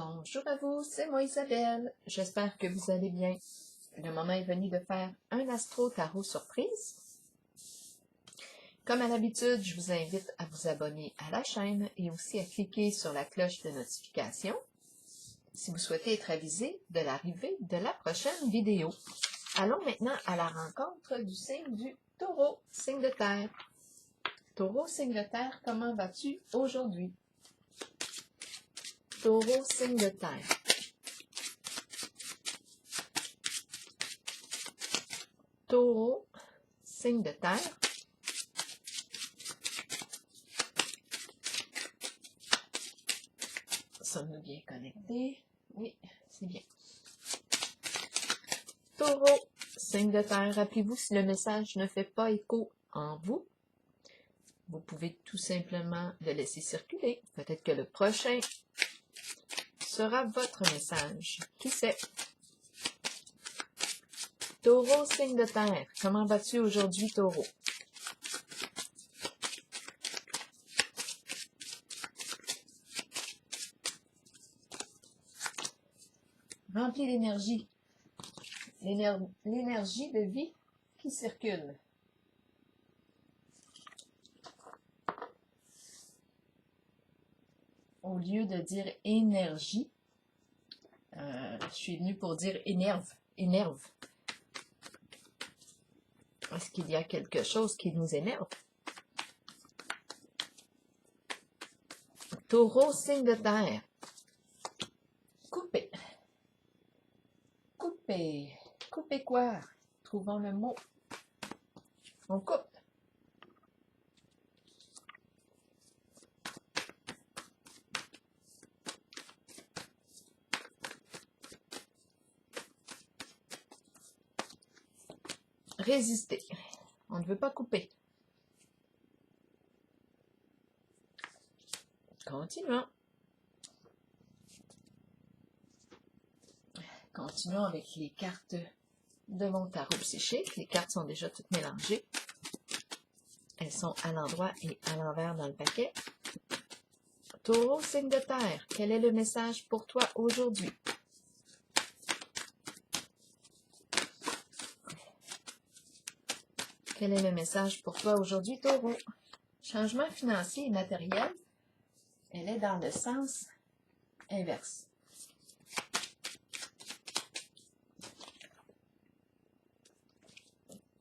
Bonjour à vous, c'est moi Isabelle. J'espère que vous allez bien. Le moment est venu de faire un astro tarot surprise. Comme à l'habitude, je vous invite à vous abonner à la chaîne et aussi à cliquer sur la cloche de notification si vous souhaitez être avisé de l'arrivée de la prochaine vidéo. Allons maintenant à la rencontre du signe du Taureau, signe de terre. Taureau, signe de terre, comment vas-tu aujourd'hui? Taureau, signe de terre. Taureau, signe de terre. Sommes-nous bien connectés? Oui, c'est bien. Taureau, signe de terre. Rappelez-vous, si le message ne fait pas écho en vous, vous pouvez tout simplement le laisser circuler. Peut-être que le prochain sera votre message. Qui sait? Taureau, signe de terre. Comment vas-tu aujourd'hui, Taureau? Rempli d'énergie. L'énergie de vie qui circule. Au lieu de dire énergie, je suis venue pour dire énerve. Énerve. Est-ce qu'il y a quelque chose qui nous énerve? Taureau, signe de terre. Couper. Couper. Couper quoi? Trouvons le mot. On coupe. Résister. On ne veut pas couper. Continuons. Continuons avec les cartes de mon tarot psychique. Les cartes sont déjà toutes mélangées. Elles sont à l'endroit et à l'envers dans le paquet. Taureau, signe de terre. Quel est le message pour toi aujourd'hui? Quel est le message pour toi aujourd'hui, Taureau? Changement financier et matériel. Elle est dans le sens inverse.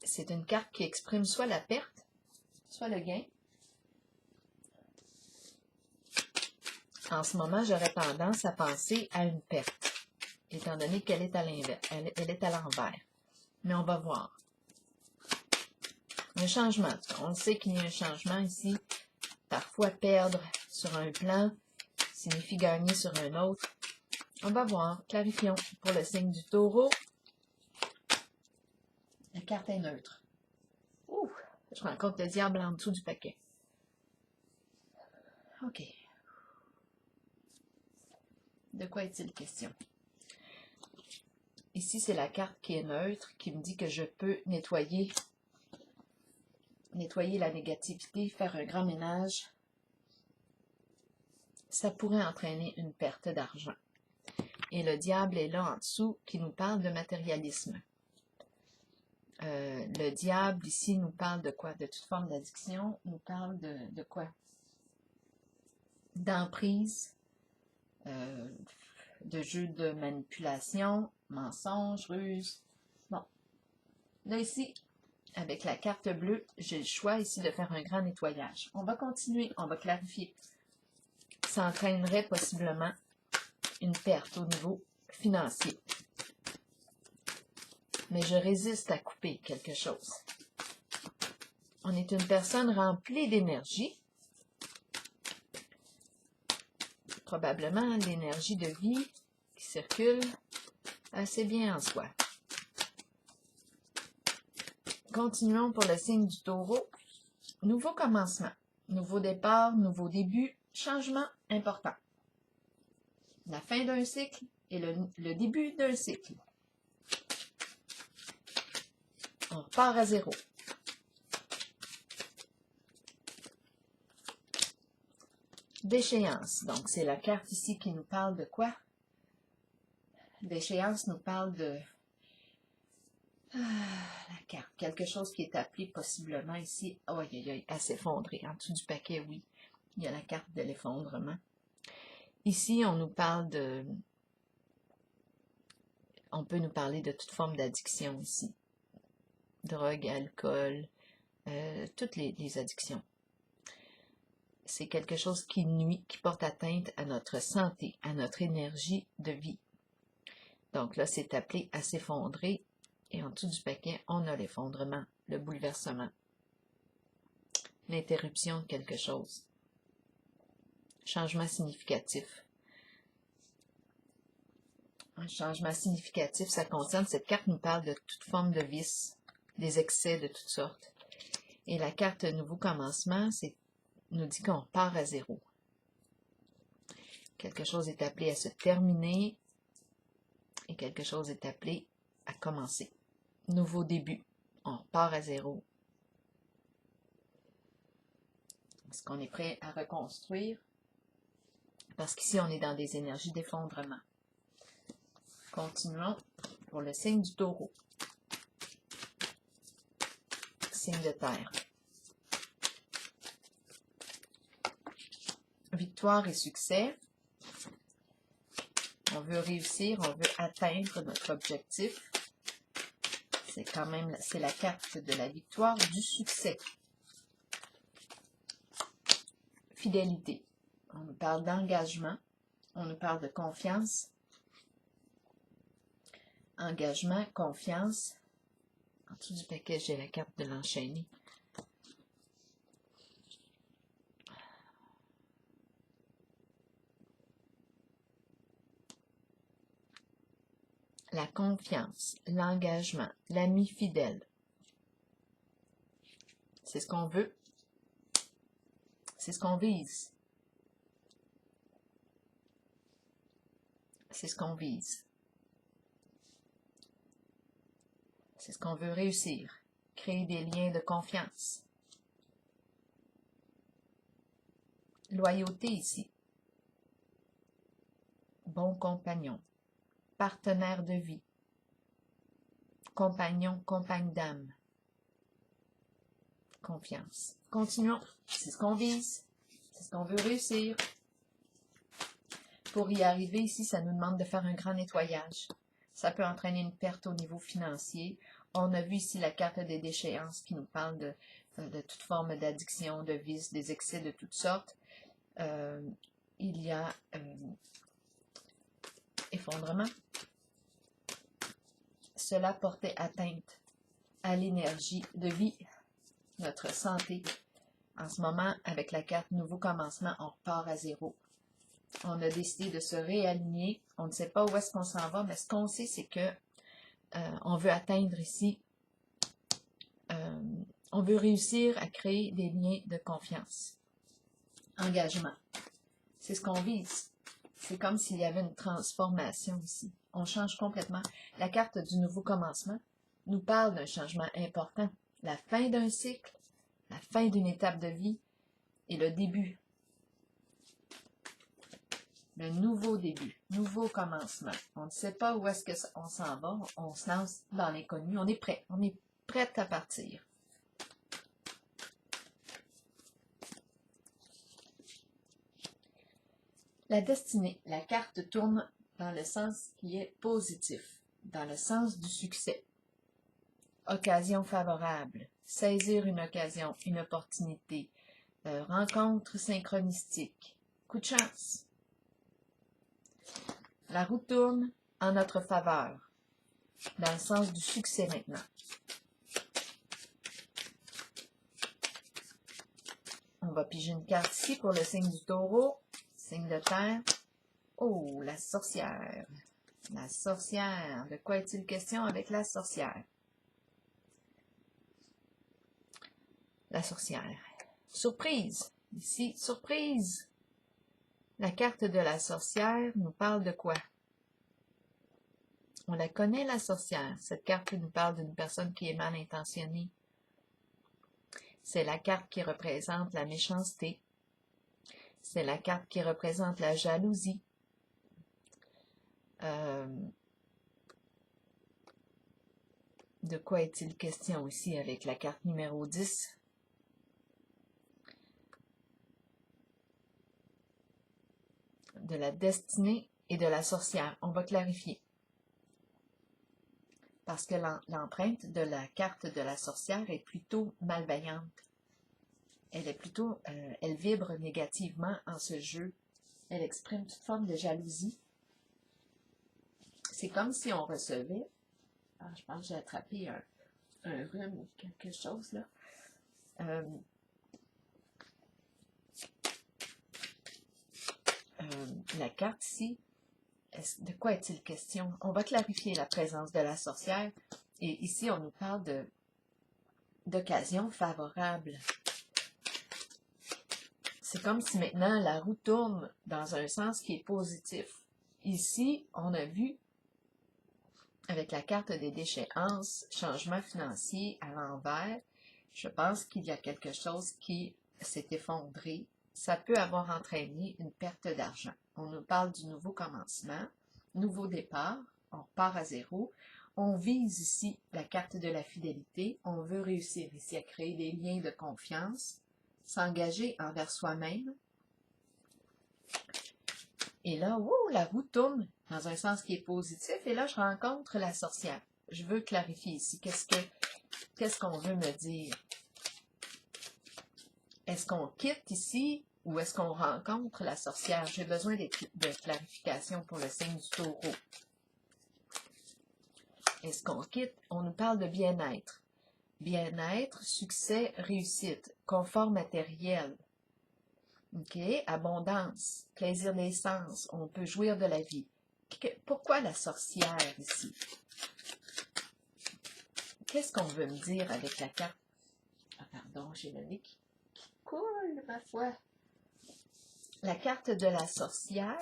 C'est une carte qui exprime soit la perte, soit le gain. En ce moment, j'aurais tendance à penser à une perte, étant donné qu'elle est à l'inverse, elle est à l'envers. Mais on va voir. Un changement. On sait qu'il y a un changement ici. Parfois, perdre sur un plan signifie gagner sur un autre. On va voir. Clarifions pour le signe du Taureau. La carte est neutre. Ouh, je rencontre le diable en dessous du paquet. OK. De quoi est-il question? Ici, c'est la carte qui est neutre, qui me dit que je peux nettoyer la négativité, faire un grand ménage. Ça pourrait entraîner une perte d'argent. Et le diable est là en dessous qui nous parle de matérialisme. Le diable ici nous parle de quoi? De toute forme d'addiction, nous parle de quoi? D'emprise, de jeu de manipulation, mensonge, ruse. Bon, là ici, avec la carte bleue, j'ai le choix ici de faire un grand nettoyage. On va continuer, on va clarifier. Ça entraînerait possiblement une perte au niveau financier. Mais je résiste à couper quelque chose. On est une personne remplie d'énergie. Probablement l'énergie de vie qui circule assez bien en soi. Continuons pour le signe du Taureau. Nouveau commencement, nouveau départ, nouveau début, changement important. La fin d'un cycle et le début d'un cycle. On repart à zéro. D'échéance. Donc, c'est la carte ici qui nous parle de quoi? L'échéance nous parle de la carte. Quelque chose qui est appelé possiblement ici, oh, à s'effondrer. En dessous du paquet, oui, il y a la carte de l'effondrement. Ici, on nous parle de... On peut nous parler de toute forme d'addiction ici. Drogue, alcool, toutes les addictions. C'est quelque chose qui nuit, qui porte atteinte à notre santé, à notre énergie de vie. Donc là, c'est appelé à s'effondrer. Et en dessous du paquet, on a l'effondrement, le bouleversement, l'interruption de quelque chose. Changement significatif. Un changement significatif, ça concerne, cette carte nous parle de toute forme de vice, des excès de toutes sortes. Et la carte Nouveau commencement, nous dit qu'on part à zéro. Quelque chose est appelé à se terminer et quelque chose est appelé à commencer. Nouveau début, on repart à zéro. Est-ce qu'on est prêt à reconstruire? Parce qu'ici, on est dans des énergies d'effondrement. Continuons pour le signe du taureau. Signe de terre. Victoire et succès. On veut réussir, on veut atteindre notre objectif. C'est la carte de la victoire, du succès. Fidélité. On nous parle d'engagement. On nous parle de confiance. Engagement, confiance. En dessous du paquet, j'ai la carte de l'enchaîné. La confiance, l'engagement, l'ami fidèle. C'est ce qu'on veut. C'est ce qu'on vise. C'est ce qu'on vise. C'est ce qu'on veut réussir. Créer des liens de confiance. Loyauté ici. Bon compagnon. Partenaire de vie. Compagnon, compagne d'âme. Confiance. Continuons. C'est ce qu'on vise. C'est ce qu'on veut réussir. Pour y arriver ici, ça nous demande de faire un grand nettoyage. Ça peut entraîner une perte au niveau financier. On a vu ici la carte des déchéances qui nous parle de toute forme d'addiction, de vice, des excès de toutes sortes. Il y a effondrement. Cela portait atteinte à l'énergie de vie, notre santé. En ce moment, avec la carte Nouveau commencement, on repart à zéro. On a décidé de se réaligner. On ne sait pas où est-ce qu'on s'en va, mais ce qu'on sait, c'est que on veut atteindre ici, on veut réussir à créer des liens de confiance. Engagement. C'est ce qu'on vise. C'est comme s'il y avait une transformation ici. On change complètement. La carte du nouveau commencement nous parle d'un changement important. La fin d'un cycle, la fin d'une étape de vie et le début. Le nouveau début, nouveau commencement. On ne sait pas où est-ce qu'on s'en va. On se lance dans l'inconnu. On est prêt. On est prête à partir. La destinée. La carte tourne dans le sens qui est positif, dans le sens du succès. Occasion favorable. Saisir une occasion, une opportunité. Rencontre synchronistique. Coup de chance. La roue tourne en notre faveur, dans le sens du succès maintenant. On va piger une carte ici pour le signe du taureau, signe de terre. Oh, la sorcière. La sorcière. De quoi est-il question avec la sorcière? La sorcière. Surprise. Ici, surprise. La carte de la sorcière nous parle de quoi? On la connaît, la sorcière. Cette carte nous parle d'une personne qui est mal intentionnée. C'est la carte qui représente la méchanceté. C'est la carte qui représente la jalousie. De quoi est-il question ici avec la carte numéro 10? De la destinée et de la sorcière. On va clarifier. Parce que l'empreinte de la carte de la sorcière est plutôt malveillante. Elle est plutôt, elle vibre négativement en ce jeu. Elle exprime toute forme de jalousie. C'est comme si on recevait, je pense que j'ai attrapé un rhume ou quelque chose là. La carte ici, de quoi est-il question? On va clarifier la présence de la sorcière. Et ici, on nous parle d'occasion favorable. C'est comme si maintenant la roue tourne dans un sens qui est positif. Ici, on a vu, avec la carte des déchéances, changement financier à l'envers, je pense qu'il y a quelque chose qui s'est effondré. Ça peut avoir entraîné une perte d'argent. On nous parle du nouveau commencement, nouveau départ, on repart à zéro. On vise ici la carte de la fidélité. On veut réussir ici à créer des liens de confiance, s'engager envers soi-même. Et là, la roue tourne dans un sens qui est positif. Et là, je rencontre la sorcière. Je veux clarifier ici. Qu'est-ce qu'on veut me dire? Est-ce qu'on quitte ici ou est-ce qu'on rencontre la sorcière? J'ai besoin de clarification pour le signe du taureau. Est-ce qu'on quitte? On nous parle de bien-être. Bien-être, succès, réussite, confort matériel. OK? Abondance, plaisir des sens, on peut jouir de la vie. Pourquoi la sorcière ici? Qu'est-ce qu'on veut me dire avec la carte? Ah, pardon, j'ai le nez qui coule, ma foi. La carte de la sorcière,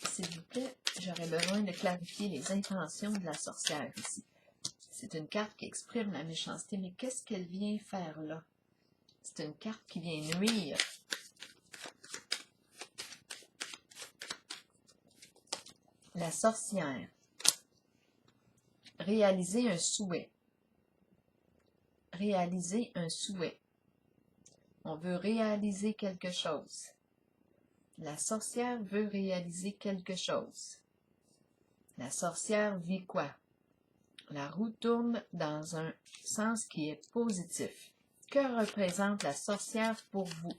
s'il vous plaît, j'aurais besoin de clarifier les intentions de la sorcière ici. C'est une carte qui exprime la méchanceté, mais qu'est-ce qu'elle vient faire là? C'est une carte qui vient nuire. La sorcière. Réaliser un souhait. Réaliser un souhait. On veut réaliser quelque chose. La sorcière veut réaliser quelque chose. La sorcière vit quoi? La roue tourne dans un sens qui est positif. Que représente la sorcière pour vous?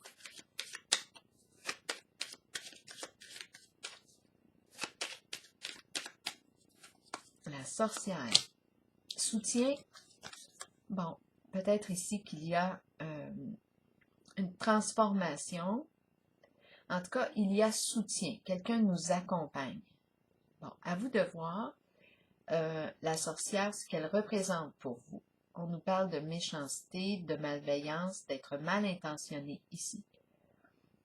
La sorcière. Soutien. Bon, peut-être ici qu'il y a une transformation. En tout cas, il y a soutien. Quelqu'un nous accompagne. Bon, à vous de voir la sorcière, ce qu'elle représente pour vous. On nous parle de méchanceté, de malveillance, d'être mal intentionné ici.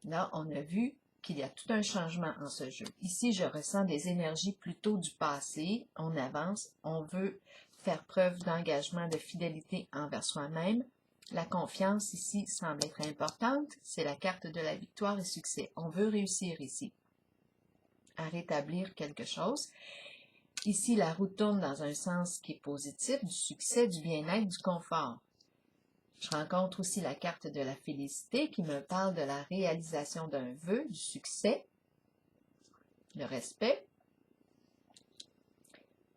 Là, on a vu qu'il y a tout un changement en ce jeu. Ici, je ressens des énergies plutôt du passé. On avance, on veut faire preuve d'engagement, de fidélité envers soi-même. La confiance ici semble être importante. C'est la carte de la victoire et succès. On veut réussir ici à rétablir quelque chose. Ici, la roue tourne dans un sens qui est positif, du succès, du bien-être, du confort. Je rencontre aussi la carte de la félicité qui me parle de la réalisation d'un vœu, du succès, le respect.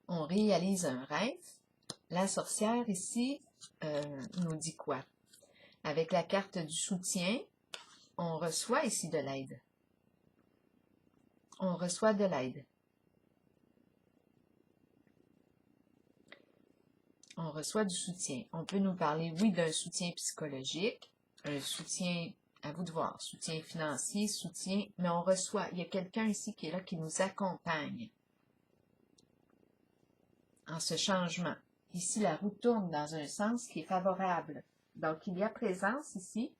On réalise un rêve. La sorcière ici nous dit quoi? Avec la carte du soutien, on reçoit ici de l'aide. On reçoit de l'aide. On reçoit du soutien. On peut nous parler, oui, d'un soutien psychologique, un soutien, à vous de voir, soutien financier, soutien, mais on reçoit, il y a quelqu'un ici qui est là, qui nous accompagne en ce changement. Ici, la roue tourne dans un sens qui est favorable. Donc, il y a présence ici.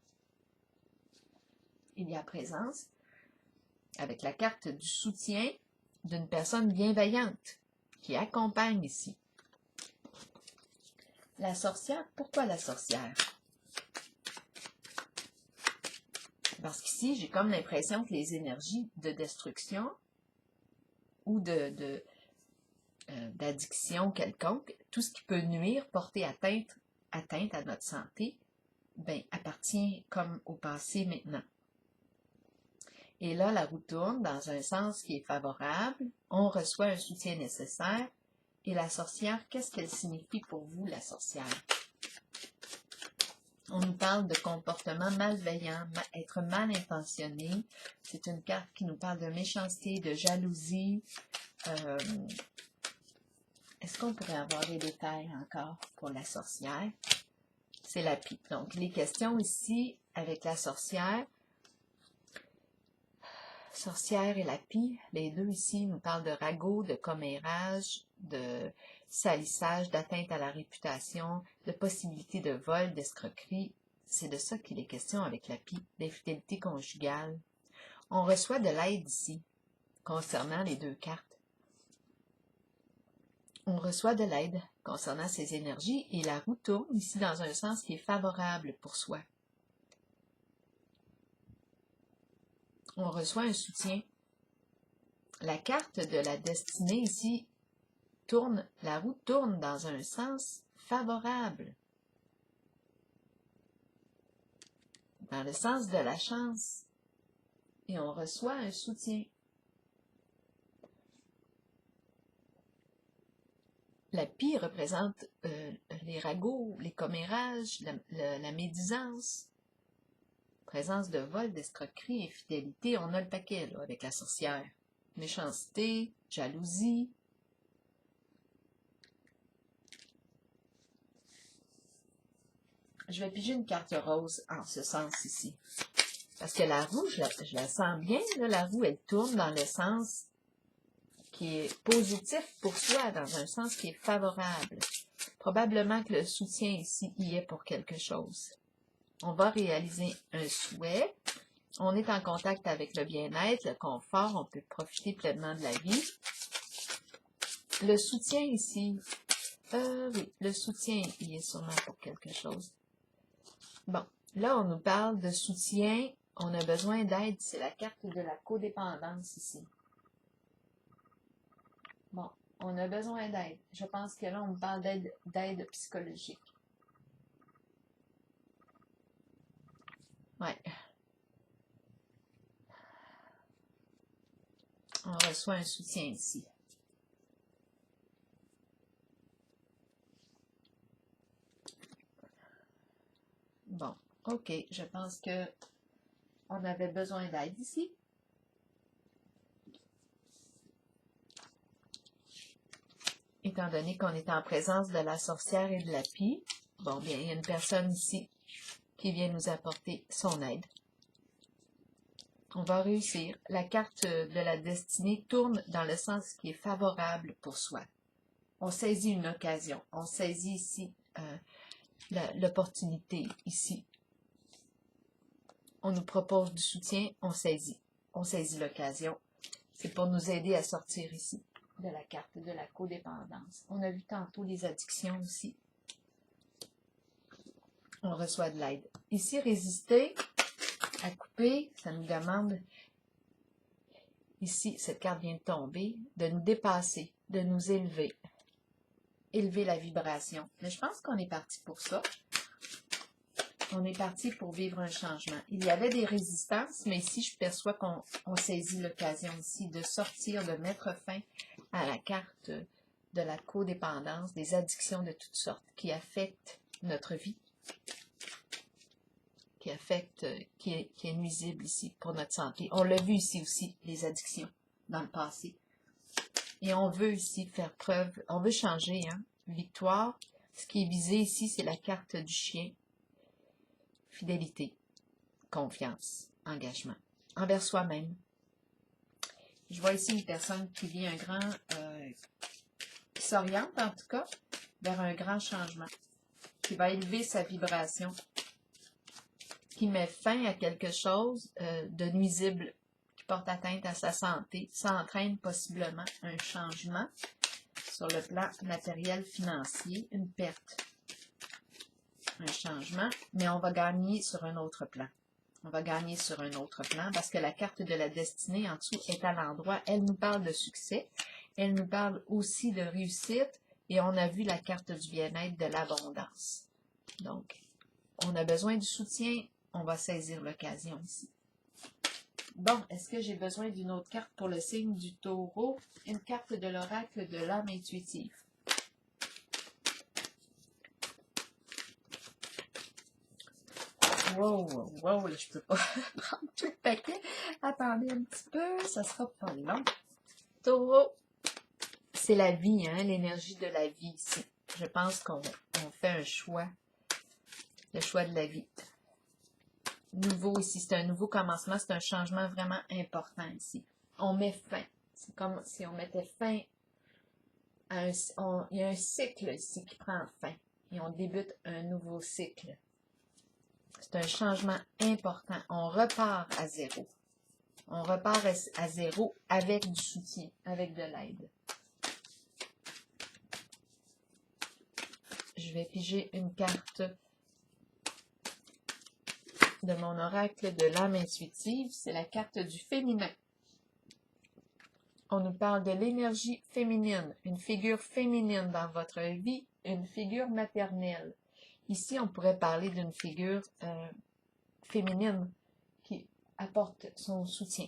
Il y a présence avec la carte du soutien d'une personne bienveillante qui accompagne ici. La sorcière, pourquoi la sorcière? Parce qu'ici, j'ai comme l'impression que les énergies de destruction ou d'addiction quelconque, tout ce qui peut nuire, porter atteinte à notre santé, ben, appartient comme au passé maintenant. Et là, la roue tourne dans un sens qui est favorable, on reçoit un soutien nécessaire. Et la sorcière, qu'est-ce qu'elle signifie pour vous, la sorcière? On nous parle de comportement malveillant, être mal intentionné. C'est une carte qui nous parle de méchanceté, de jalousie. Est-ce qu'on pourrait avoir des détails encore pour la sorcière? C'est la pipe. Donc, les questions ici avec la sorcière et la pie, les deux ici nous parlent de ragot, de commérage, de salissage, d'atteinte à la réputation, de possibilité de vol, d'escroquerie. C'est de ça qu'il est question avec la pie, d'infidélité conjugale. On reçoit de l'aide ici, concernant les deux cartes. On reçoit de l'aide concernant ces énergies et la roue tourne ici dans un sens qui est favorable pour soi. On reçoit un soutien. La carte de la destinée ici tourne, la roue tourne dans un sens favorable, dans le sens de la chance, et on reçoit un soutien. La pie représente les ragots, les commérages, la médisance, présence de vol, d'escroquerie, infidélité. On a le paquet là, avec la sorcière. Méchanceté, jalousie. Je vais piger une carte rose en ce sens ici. Parce que la roue, je la sens bien, là, la roue, elle tourne dans le sens qui est positif pour soi, dans un sens qui est favorable. Probablement que le soutien ici y est pour quelque chose. On va réaliser un souhait. On est en contact avec le bien-être, le confort, on peut profiter pleinement de la vie. Le soutien ici, oui, le soutien y est sûrement pour quelque chose. Bon, là on nous parle de soutien, on a besoin d'aide, c'est la carte de la codépendance ici. Bon, on a besoin d'aide. Je pense que là on me parle d'aide psychologique. Ouais. On reçoit un soutien ici. Bon, ok, je pense que on avait besoin d'aide ici. Étant donné qu'on est en présence de la sorcière et de la pie, bon, bien, il y a une personne ici qui vient nous apporter son aide. On va réussir. La carte de la destinée tourne dans le sens qui est favorable pour soi. On saisit une occasion. On saisit ici l'opportunité ici. On nous propose du soutien, on saisit. On saisit l'occasion. C'est pour nous aider à sortir ici de la carte de la codépendance. On a vu tantôt les addictions aussi. On reçoit de l'aide. Ici, résister à couper, ça nous demande, ici, cette carte vient de tomber, de nous dépasser, de nous élever. Élever la vibration. Mais je pense qu'on est parti pour ça. On est parti pour vivre un changement. Il y avait des résistances, mais ici, je perçois qu'on saisit l'occasion ici de sortir, de mettre fin à la carte de la codépendance, des addictions de toutes sortes qui affectent notre vie, qui est nuisible ici pour notre santé. On l'a vu ici aussi, les addictions dans le passé. Et on veut ici faire preuve, on veut changer, hein, victoire. Ce qui est visé ici, c'est la carte du chien. Fidélité, confiance, engagement, envers soi-même. Je vois ici une personne qui vit un grand, qui s'oriente en tout cas, vers un grand changement, qui va élever sa vibration, qui met fin à quelque chose de nuisible, qui porte atteinte à sa santé. Ça entraîne possiblement un changement sur le plan matériel financier, une perte. Un changement, mais on va gagner sur un autre plan. On va gagner sur un autre plan parce que la carte de la destinée en dessous est à l'endroit. Elle nous parle de succès. Elle nous parle aussi de réussite et on a vu la carte du bien-être, de l'abondance. Donc, on a besoin du soutien, on va saisir l'occasion ici. Bon, est-ce que j'ai besoin d'une autre carte pour le signe du Taureau? Une carte de l'oracle de l'âme intuitive. Wow, je peux pas prendre tout le paquet. Attendez un petit peu, ça sera pas long. Taureau, c'est la vie, hein, l'énergie de la vie ici. Je pense qu'on fait un choix, le choix de la vie. Nouveau ici, c'est un nouveau commencement, c'est un changement vraiment important ici. On met fin. C'est comme si on mettait fin à il y a un cycle ici qui prend fin et on débute un nouveau cycle. C'est un changement important. On repart à zéro. On repart à zéro avec du soutien, avec de l'aide. Je vais piger une carte de mon oracle de l'âme intuitive. C'est la carte du féminin. On nous parle de l'énergie féminine, une figure féminine dans votre vie, une figure maternelle. Ici, on pourrait parler d'une figure féminine qui apporte son soutien.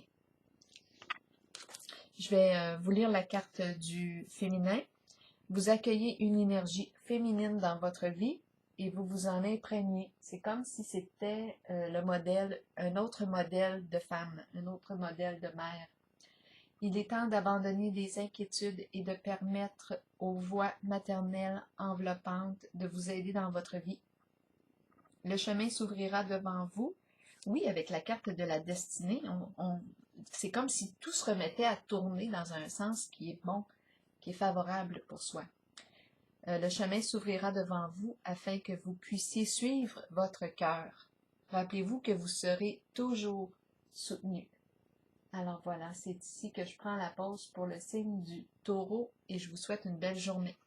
Je vais vous lire la carte du féminin. Vous accueillez une énergie féminine dans votre vie et vous vous en imprégnez. C'est comme si c'était le modèle, un autre modèle de femme, un autre modèle de mère. Il est temps d'abandonner des inquiétudes et de permettre aux voix maternelles enveloppantes de vous aider dans votre vie. Le chemin s'ouvrira devant vous. Oui, avec la carte de la destinée, c'est comme si tout se remettait à tourner dans un sens qui est bon, qui est favorable pour soi. Le chemin s'ouvrira devant vous afin que vous puissiez suivre votre cœur. Rappelez-vous que vous serez toujours soutenu. Alors voilà, c'est ici que je prends la pause pour le signe du Taureau et je vous souhaite une belle journée.